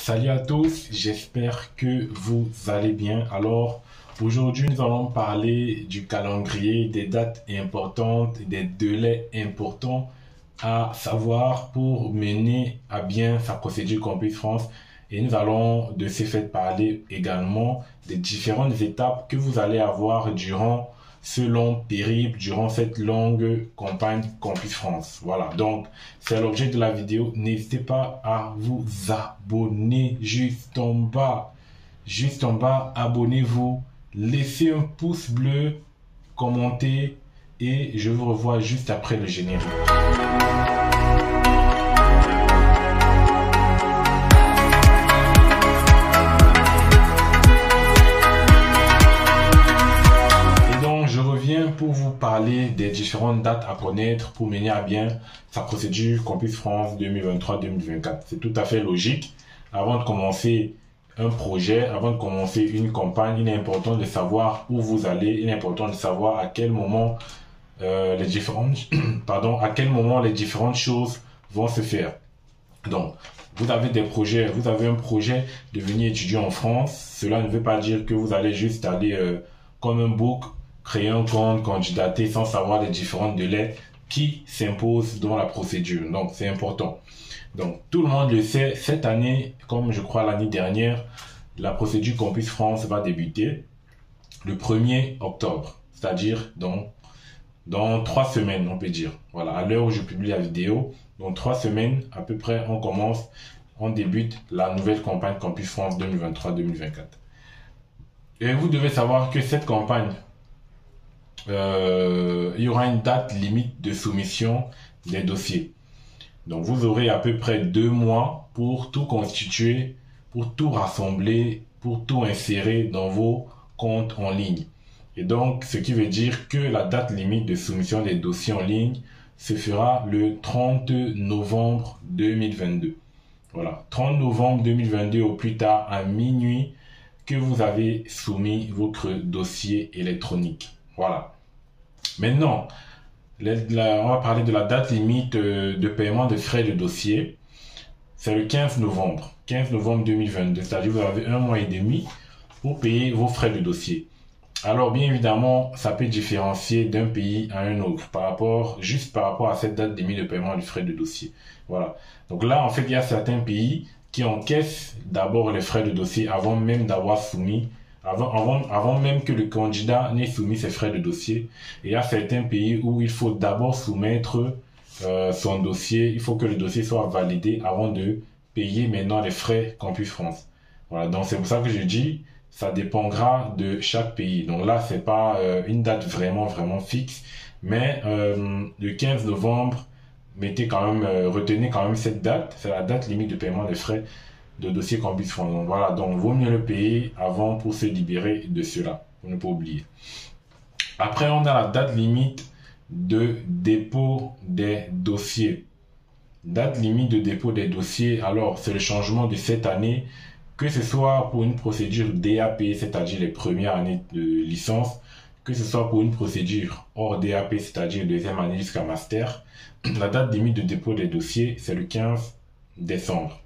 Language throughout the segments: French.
Salut à tous, j'espère que vous allez bien. Alors, aujourd'hui, nous allons parler du calendrier, des dates importantes, des délais importants à savoir pour mener à bien sa procédure Campus France. Et nous allons de ce fait parler également des différentes étapes que vous allez avoir durant ce long périple, durant cette longue campagne Campus France. Voilà, donc c'est l'objet de la vidéo. N'hésitez pas à vous abonner juste en bas. Juste en bas, abonnez-vous, laissez un pouce bleu, commentez et je vous revois juste après le générique. Pour vous parler des différentes dates à connaître pour mener à bien sa procédure Campus France 2023-2024. C'est tout à fait logique. Avant de commencer un projet, avant de commencer une campagne, il est important de savoir où vous allez. Il est important de savoir à quel moment les différentes choses vont se faire. Donc, vous avez des projets, vous avez un projet de venir étudier en France. Cela ne veut pas dire que vous allez juste aller comme un bouc, créer un compte, candidater sans savoir les différents délais qui s'imposent dans la procédure. Donc, c'est important. Donc, tout le monde le sait, cette année, comme je crois l'année dernière, la procédure Campus France va débuter le 1er octobre, c'est-à-dire dans 3 semaines, on peut dire. Voilà, à l'heure où je publie la vidéo, dans 3 semaines, à peu près, on débute la nouvelle campagne Campus France 2023-2024. Et vous devez savoir que cette campagne, il y aura une date limite de soumission des dossiers. Donc vous aurez à peu près 2 mois pour tout constituer, pour tout rassembler, pour tout insérer dans vos comptes en ligne. Et donc ce qui veut dire que la date limite de soumission des dossiers en ligne se fera le 30 novembre 2022. Voilà, 30 novembre 2022 au plus tard à minuit que vous avez soumis votre dossier électronique. Voilà. Maintenant, on va parler de la date limite de paiement de frais de dossier. C'est le 15 novembre 2022. C'est-à-dire que vous avez 1 mois et demi pour payer vos frais de dossier. Alors, bien évidemment, ça peut différencier d'un pays à un autre juste par rapport à cette date limite de paiement du frais de dossier. Voilà. Donc là, en fait, il y a certains pays qui encaissent d'abord les frais de dossier avant même d'avoir soumis avant même que le candidat n'ait soumis ses frais de dossier. Et il y a certains pays où il faut d'abord soumettre son dossier. Il faut que le dossier soit validé avant de payer maintenant les frais Campus France. Voilà, donc c'est pour ça que je dis, ça dépendra de chaque pays. Donc là, c'est pas une date vraiment fixe, mais le 15 novembre, retenez quand même cette date. C'est la date limite de paiement des frais de dossier Campus France. Donc voilà, donc vaut mieux le payer avant pour se libérer de cela, pour ne pas oublier. Après, on a la date limite de dépôt des dossiers. Date limite de dépôt des dossiers, alors c'est le changement de cette année, que ce soit pour une procédure DAP, c'est-à-dire les premières années de licence, que ce soit pour une procédure hors DAP, c'est-à-dire deuxième année jusqu'à master. La date limite de dépôt des dossiers, c'est le 15 décembre.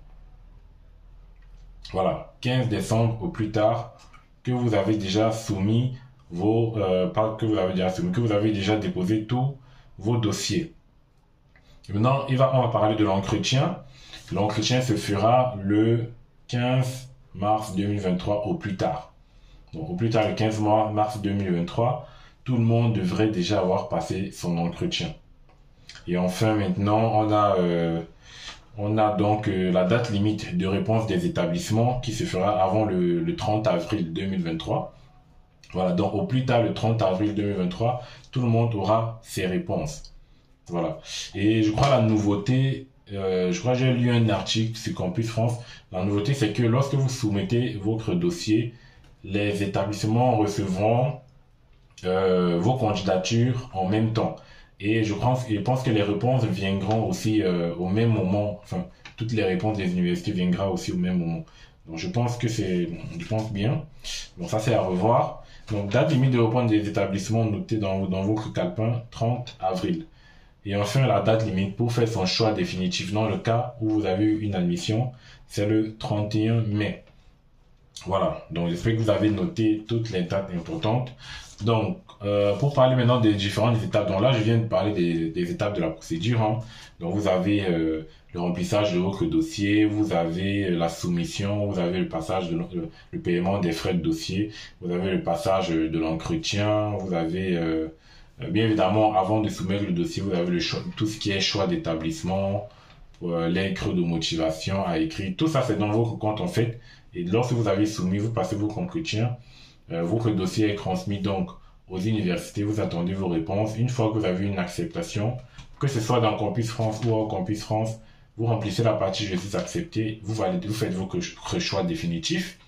Voilà, 15 décembre au plus tard, que vous avez déjà soumis que vous avez déjà déposé tous vos dossiers. Et maintenant, on va parler de l'entretien. L'entretien se fera le 15 mars 2023 au plus tard. Donc au plus tard, le 15 mars 2023, tout le monde devrait déjà avoir passé son entretien. Et enfin, maintenant, on a donc la date limite de réponse des établissements qui se fera avant le 30 avril 2023. Voilà, donc au plus tard, le 30 avril 2023, tout le monde aura ses réponses. Voilà. Et je crois la nouveauté, j'ai lu un article sur Campus France. La nouveauté, c'est que lorsque vous soumettez votre dossier, les établissements recevront vos candidatures en même temps. Et je pense que les réponses viendront aussi au même moment. Enfin, toutes les réponses des universités viendront aussi au même moment. Donc, je pense bien. Donc, ça, c'est à revoir. Donc, date limite de réponse des établissements notée dans votre calepin, 30 avril. Et enfin, la date limite pour faire son choix définitif dans le cas où vous avez eu une admission, c'est le 31 mai. Voilà, donc j'espère que vous avez noté toutes les dates importantes. Donc, pour parler maintenant des différentes étapes, donc là je viens de parler des étapes de la procédure, hein. Donc vous avez le remplissage de votre dossier, vous avez la soumission, vous avez le passage le paiement des frais de dossier, vous avez le passage de l'entretien, vous avez bien évidemment avant de soumettre le dossier, vous avez le choix, tout ce qui est choix d'établissement, lettres de motivation à écrire, tout ça c'est dans votre compte en fait. Et lorsque vous avez soumis, vous passez votre entretien, votre dossier est transmis donc aux universités, vous attendez vos réponses. Une fois que vous avez une acceptation, que ce soit dans Campus France ou hors Campus France, vous remplissez la partie je suis accepté, vous validez, vous faites votre choix définitif.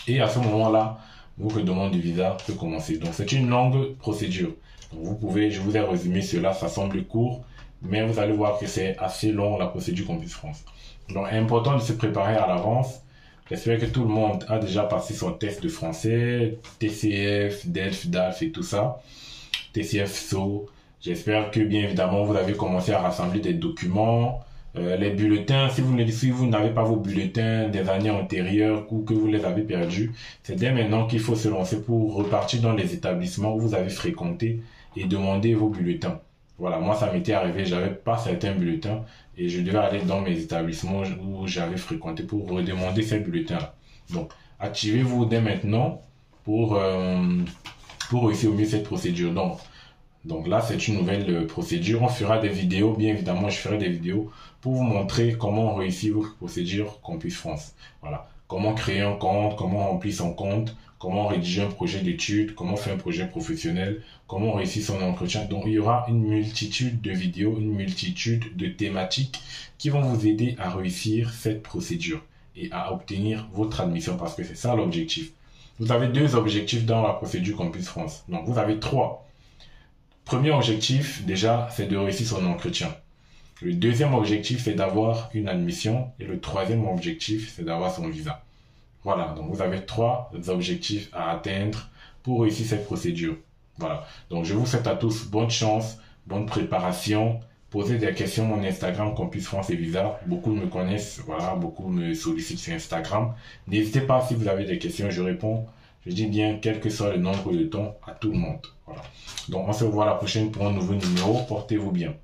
Et à ce moment-là, votre demande de visa peut commencer. Donc c'est une longue procédure. Donc vous pouvez, je vous ai résumé cela, ça semble court, mais vous allez voir que c'est assez long la procédure Campus France. Donc important de se préparer à l'avance. J'espère que tout le monde a déjà passé son test de français, TCF, DELF, DALF et tout ça. TCF, SO. J'espère que bien évidemment vous avez commencé à rassembler des documents. Les bulletins, si vous n'avez pas vos bulletins des années antérieures ou que vous les avez perdus, c'est dès maintenant qu'il faut se lancer pour repartir dans les établissements où vous avez fréquenté et demander vos bulletins. Voilà, moi ça m'était arrivé, j'avais pas certains bulletins et je devais aller dans mes établissements où j'avais fréquenté pour redemander ces bulletins-là. Donc, activez-vous dès maintenant pour réussir au mieux cette procédure. Donc là, c'est une nouvelle procédure. On fera des vidéos, bien évidemment, je ferai des vidéos pour vous montrer comment réussir votre procédure Campus France. Voilà. Comment créer un compte, comment remplir son compte, comment rédiger un projet d'études, comment faire un projet professionnel, comment réussir son entretien. Donc, il y aura une multitude de vidéos, une multitude de thématiques qui vont vous aider à réussir cette procédure et à obtenir votre admission parce que c'est ça l'objectif. Vous avez deux objectifs dans la procédure Campus France. Donc, vous avez trois. Premier objectif, déjà, c'est de réussir son entretien. Le deuxième objectif, c'est d'avoir une admission. Et le troisième objectif, c'est d'avoir son visa. Voilà, donc vous avez trois objectifs à atteindre pour réussir cette procédure. Voilà, donc je vous souhaite à tous bonne chance, bonne préparation. Posez des questions sur mon Instagram, Campus France et Visa. Beaucoup me connaissent, voilà, beaucoup me sollicitent sur Instagram. N'hésitez pas si vous avez des questions, je réponds. Je dis bien, quel que soit le nombre de temps, à tout le monde. Voilà. Donc on se revoit la prochaine pour un nouveau numéro. Portez-vous bien.